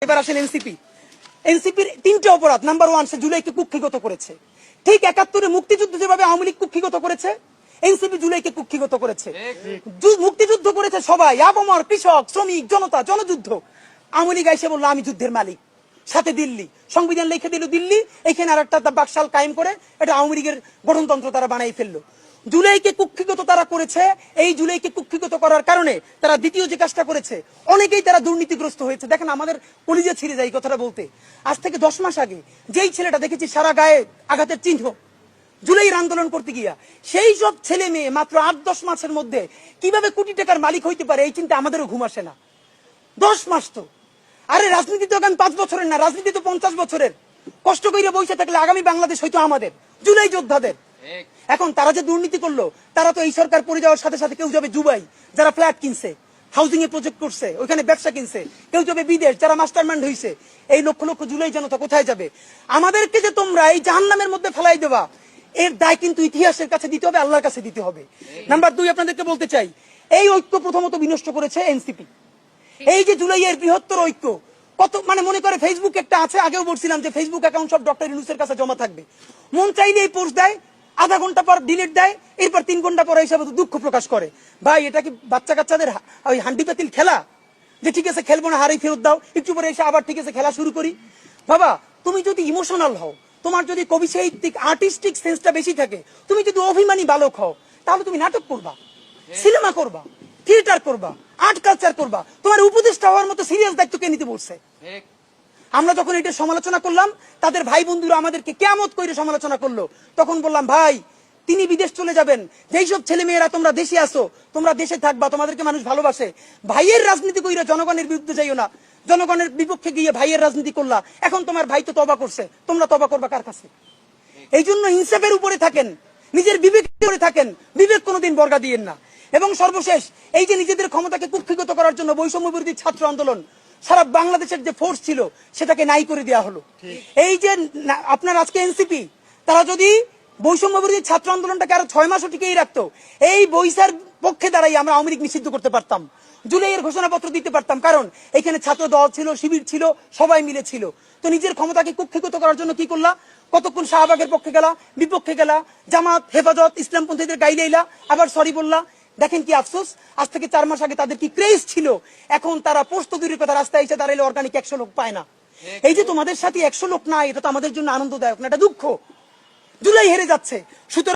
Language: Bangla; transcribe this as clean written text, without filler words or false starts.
এবার আসেন এনসিপি। এনসিপির 3টে অপরাধ। নাম্বার 1, সে জুলাইকে কুক্ষিগত করেছে। ঠিক 71-এ মুক্তিযুদ্ধ যেভাবে আওয়ামী লীগ কুক্ষিগত করেছে, এনসিপি জুলাইকে কুক্ষিগত করেছে। মুক্তিযুদ্ধ করেছে সবাই, আপামর, কৃষক, শ্রমিক, জনতা, জনযুদ্ধ। আওয়ামী লীগ এসে বললো আমি যুদ্ধের মালিক, সাথে দিল্লি সংবিধান লিখে দিল দিল্লি, এখানে আর একটা বাকশাল কায়েম করে এটা আওয়ামী লীগের গঠনতন্ত্র তারা বানাই ফেললো। জুলাইকে কুক্ষিগত তারা করেছে। এই জুলাইকে কুক্ষিগত করার কারণে তারা দ্বিতীয় যে কাজটা করেছে, অনেকেই তারা দুর্নীতিগ্রস্ত হয়েছে। দেখেন আমাদের কলিজা ছিঁড়ে যায় এই কথাটা বলতে। আজ থেকে 10 মাস আগে যেই ছেলেটা দেখেছি সারা গায়ে আঘাতের চিহ্ন, জুলাইয়ের আন্দোলন করতে গিয়া, সেই সব ছেলে মেয়ে মাত্র 8-10 মাসের মধ্যে কিভাবে কোটি টাকার মালিক হইতে পারে এই চিন্তা আমাদেরও ঘুম আসে না। 10 মাস তো, আরে রাজনীতি তো এখন 5 বছরের না, রাজনীতি তো 50 বছরের। কষ্ট করে বসে থাকলে আগামী বাংলাদেশ হয়তো আমাদের, জুলাই যোদ্ধাদের। এখন তারা যে দুর্নীতি করলো, তারা তো এই সরকার পড়ে যাওয়ার সাথে সাথে কেউ যাবে দুবাই, যারা ফ্ল্যাট কিনছে, হাউজিং এ প্রজেক্ট করছে, ওইখানে ব্যবসা কিনছে, কেউ যাবে বিদেশ, যারা মাস্টারমাইন্ড হইছে। এই লক্ষ লক্ষ জুলাই জনতা কোথায় যাবে? আমাদেরকে যে তোমরা এই জাহান্নামের মধ্যে ফেলাই দেবা, এর দায় কিন্তু ইতিহাসের কাছে দিতে হবে, আল্লাহর কাছে দিতে হবে। নাম্বার 2, আপনাদেরকে বলতে চাই, এই ঐক্য প্রথমত বিনষ্ট করেছে এনসিপি। এই যে জুলাইয়ের বৃহত্তর ঐক্য, কত মানে মনে করে ফেসবুক একটা আছে, আগেও বলছিলাম যে ফেসবুক অ্যাকাউন্ট সব ডক্টর ইউনূসের কাছে জমা থাকবে। মন চাইলে এই পোস্ট দেয়, আধা ঘন্টা পর ডিলিট দেয়, এরপর 3 ঘন্টা পর হিসাবে দুঃখ প্রকাশ করে। ভাই এটা কি বাচ্চা কাচ্চাদের ওই হান্ডি পাতিল খেলা, যে ঠিক আছে খেলবো না, হারাই ফেরত দাও, একটু পরে এসে আবার ঠিক আছে খেলা শুরু করি? বাবা তুমি যদি ইমোশনাল হও, তোমার যদি কবি সাহিত্যিক আর্টিস্টিক সেন্সটা বেশি থাকে, তুমি যদি অভিমানী বালক হও, তাহলে তুমি নাটক করবা, সিনেমা করবা, থিয়েটার করবা, আর্ট কালচার করবা। তোমার উপদেষ্টা হওয়ার মতো সিরিয়াস দায়িত্ব কে নিতে বলছে? আমরা যখন এটা সমালোচনা করলাম, তাদের ভাই বন্ধুরা আমাদেরকে কিয়ামত করে সমালোচনা করলো। তখন বললাম ভাই তিনি বিদেশ চলে যাবেন, যেই সব ছেলে মেয়েরা তোমরা দেশে আসো, তোমরা দেশে থাকবা, তোমাদেরকে মানুষ ভালোবাসে। ভাইয়ের রাজনীতি কইরা জনগণের বিরুদ্ধে যাইও না, জনগণের বিপক্ষে গিয়ে ভাইয়ের রাজনীতি করলা। এখন তোমার ভাই তো তওবা করছে, তোমরা তওবা করবা কার কাছে? এই জন্য ইনসাফের উপরে থাকেন, নিজের বিবেকের উপরে থাকেন, বিবেক কোনোদিন বর্গা দিয়েন না। এবং সর্বশেষ, এই যে নিজেদের ক্ষমতাকে কুক্ষিগত করার জন্য বৈষম্য বিরোধী ছাত্র আন্দোলন, সারা বাংলাদেশের যে ফোর্স ছিল সেটাকে নাই করে দেওয়া হলো। এই যে আপনার আজকে এনসিপি, তারা যদি বৈষম্য বিরোধী ছাত্র আন্দোলনটাকে আরো 6 মাসও টিকেই রাখতো, এই বৈশার পক্ষে দাঁড়াই আমরা আওয়ামী লীগ নিষিদ্ধ করতে পারতাম, জুলাইয়ের ঘোষণাপত্র দিতে পারতাম। কারণ এখানে ছাত্র দল ছিল, শিবির ছিল, সবাই মিলে ছিল। তো নিজের ক্ষমতাকে কুক্ষিগত করার জন্য কি করলা? কতক্ষণ শাহবাগের পক্ষে গেলা, বিপক্ষে গেলা, জামাত, হেফাজত, ইসলামপন্থীদের গাইলাইলা, আবার সরি বললা। দেখেন কি আফসোস, আজ থেকে 4 মাস আগে তাদের কি ক্রেজ ছিল, এখন তারা পোস্ত দূরের কথা রাস্তায় এসে দাঁড়াইলে অর্গানিক 100 লোক পায় না। এই যে তোমাদের সাথে 100 লোক নাই, এটা তো আমাদের জন্য আনন্দদায়ক না, এটা দুঃখ। জুলাই হেরে যাচ্ছে। সুতরাং